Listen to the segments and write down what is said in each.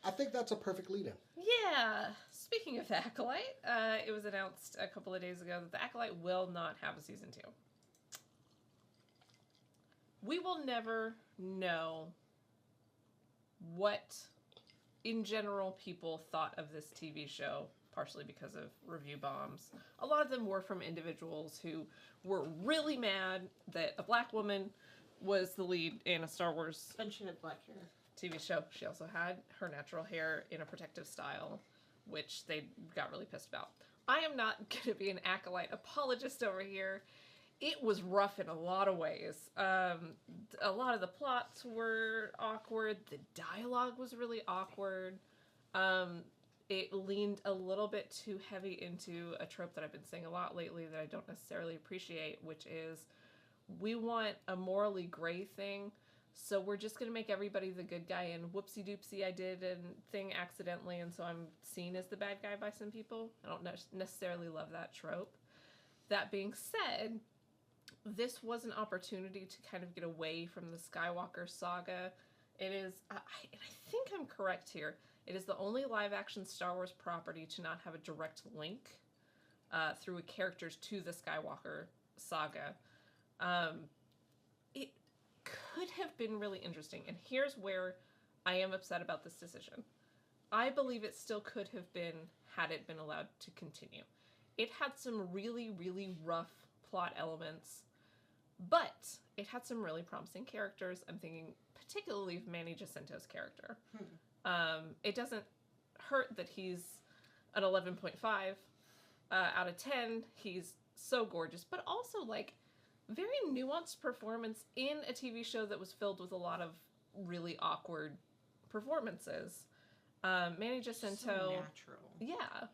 I think that's a perfect lead-in. Yeah. Speaking of The Acolyte, it was announced a couple of days ago that The Acolyte will not have a season 2. We will never know what, in general, people thought of this TV show, partially because of review bombs. A lot of them were from individuals who were really mad that a black woman was the lead in a Star Wars And she had black hair. TV show. She also had her natural hair in a protective style, which they got really pissed about. I am not going to be an Acolyte apologist over here. It was rough in a lot of ways. A lot of the plots were awkward. The dialogue was really awkward. It leaned a little bit too heavy into a trope that I've been saying a lot lately that I don't necessarily appreciate, which is we want a morally gray thing, so we're just going to make everybody the good guy, and whoopsie doopsie, I did a thing accidentally, and so I'm seen as the bad guy by some people. I don't necessarily love that trope. That being said, this was an opportunity to kind of get away from the Skywalker saga. It is, I think I'm correct here, it is the only live-action Star Wars property to not have a direct link through characters to the Skywalker saga. It could have been really interesting, and here's where I am upset about this decision. I believe it still could have been had it been allowed to continue. It had some really, really rough plot elements, but it had some really promising characters. I'm thinking particularly of Manny Jacinto's character. It doesn't hurt that he's an 11.5 out of 10. He's so gorgeous, but also like very nuanced performance in a TV show that was filled with a lot of really awkward performances. Manny Jacinto, So natural. yeah.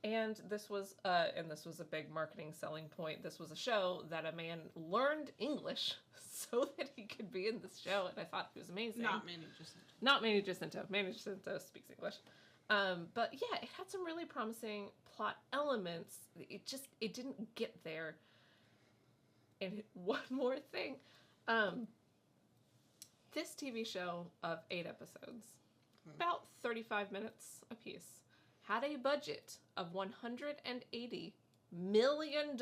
And this was a big marketing selling point. This was a show that a man learned English so that he could be in this show, and I thought it was amazing. Not Manny Jacinto. Not Manny Jacinto. Manny Jacinto speaks English. But yeah, it had some really promising plot elements. It didn't get there. And one more thing. This TV show of 8 episodes, about 35 minutes apiece, had a budget of $180 million.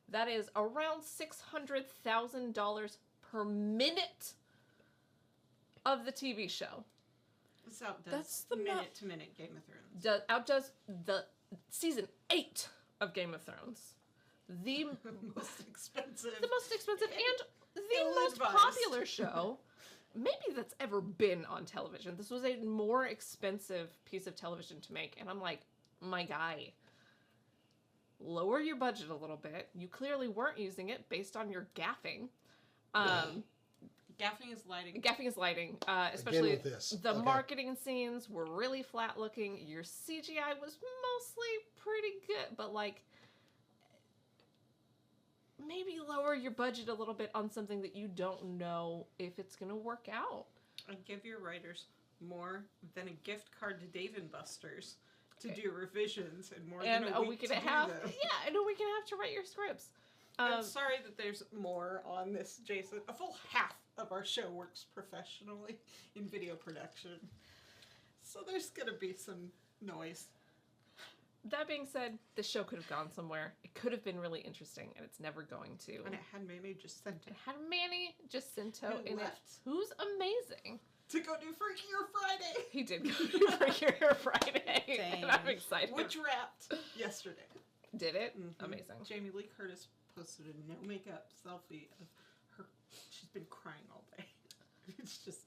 That is around $600,000 per minute of the TV show. This outdoes That's the minute-to-minute Game of Thrones. Outdoes the season 8 of Game of Thrones. The most expensive. and the most popular show maybe that's ever been on television. This was a more expensive piece of television to make, and I'm like, my guy, lower your budget a little bit. You clearly weren't using it based on your gaffing. Gaffing is lighting. Especially this. The Okay. marketing scenes were really flat looking. Your CGI was mostly pretty good, but like, maybe lower your budget a little bit on something that you don't know if it's going to work out. And give your writers more than a gift card to Dave & Buster's to do revisions and more than a week to do them. Yeah, and a week and a half to write your scripts. I'm sorry that there's more on this, Jason. A full half of our show works professionally in video production. So there's going to be some noise. That being said, this show could have gone somewhere. It could have been really interesting, and it's never going to. And it had Manny Jacinto. It had Manny Jacinto in left. it, who's amazing. To go do Freakier Friday. He did go to Freakier Friday, and I'm excited. Which wrapped yesterday. Did it? Mm-hmm. Amazing. Jamie Lee Curtis posted a no makeup selfie of her. She's been crying all day. It's just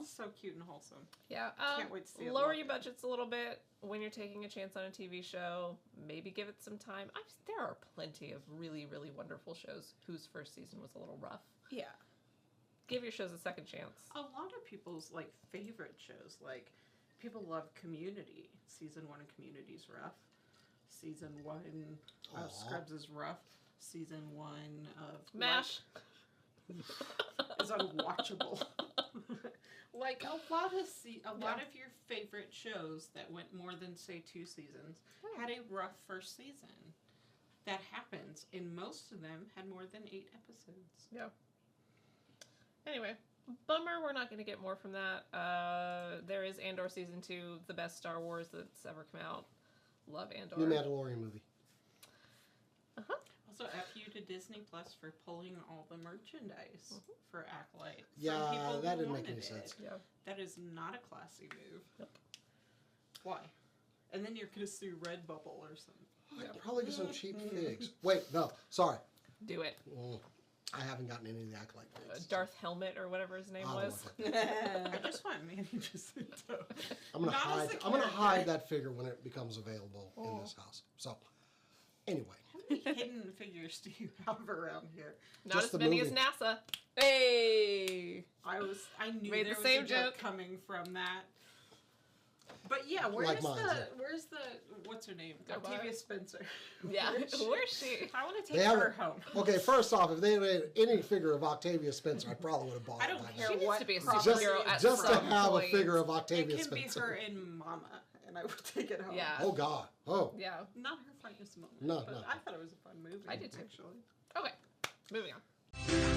so cute and wholesome. Yeah. Can't wait to see it lower live. your budgets a little bit when you're taking a chance on a TV show. Maybe give it some time. There are plenty of really, really wonderful shows whose first season was a little rough. Yeah. Give your shows a second chance. A lot of people's like favorite shows, like people love Community. Season 1 of Community's rough. Season 1 of Scrubs is rough. Season 1 of MASH is unwatchable. Like a lot of your favorite shows that went more than say 2 seasons had a rough first season. That happens, and most of them had more than 8 episodes. Yeah. Anyway, bummer we're not going to get more from that. There is Andor Season 2, the best Star Wars that's ever come out. Love Andor. New Mandalorian movie. Uh-huh. Also, F you to Disney Plus for pulling all the merchandise for Acolyte. Yeah, that didn't make any sense. Yeah. That is not a classy move. Nope. Why? And then you're going to sue Redbubble or something. I'd probably get some cheap figs. Wait, no, sorry. Do it. I haven't gotten any of the Acolyte figs. Darth Helmet or whatever his name I don't was. want that. I just want Manny Jacinto. I'm gonna Not as hide. a I'm gonna character. hide that figure when it becomes available in this house. So, anyway, How many hidden figures do you have around here? Not Just as the many movie. as NASA. Hey! I knew Made there the was same a joke joke. coming from that. But yeah, Like mine, yeah. where's the what's her name? Oh, what? Octavia Spencer. Yeah. Where's she? I want to They take her haven't- home. okay. First off, if they had any figure of Octavia Spencer, I probably would have bought I it. don't by care She now. needs what to be a property superhero it's at Just to some have point. a figure of It Octavia can be Spencer. her in Mama, and I would take it home. Yeah. Oh God. Oh. Yeah. Not her finest moment. No, but no. I thought it was a fun movie. I did too. actually. Okay. Moving on.